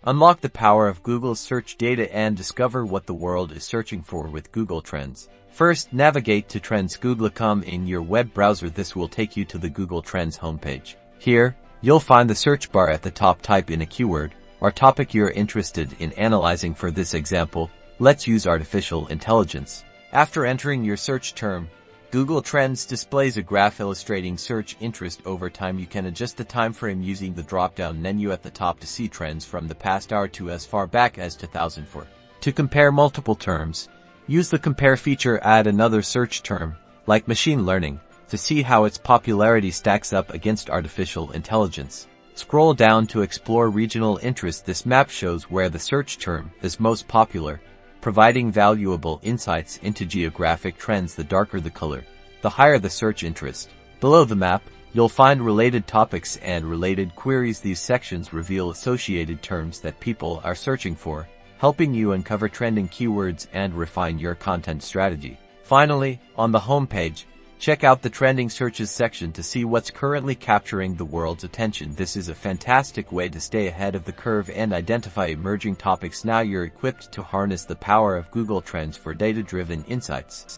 Unlock the power of Google's search data and discover what the world is searching for with Google Trends. First, navigate to Trends.google.com in your web browser. This will take you to the Google Trends homepage. Here, you'll find the search bar at the top. Type in a keyword or topic you're interested in analyzing. For this example, let's use artificial intelligence. After entering your search term, Google Trends displays a graph illustrating search interest over time. You can adjust the time frame using the drop-down menu at the top to see trends from the past hour to as far back as 2004. To compare multiple terms, use the compare feature. Add another search term, like machine learning, to see how its popularity stacks up against artificial intelligence. Scroll down to explore regional interest. This map shows where the search term is most popular, providing valuable insights into geographic trends. The darker the color, the higher the search interest. Below the map, you'll find related topics and related queries. These sections reveal associated terms that people are searching for, helping you uncover trending keywords and refine your content strategy. Finally, on the homepage, check out the trending searches section to see what's currently capturing the world's attention. This is a fantastic way to stay ahead of the curve and identify emerging topics. Now you're equipped to harness the power of Google Trends for data-driven insights.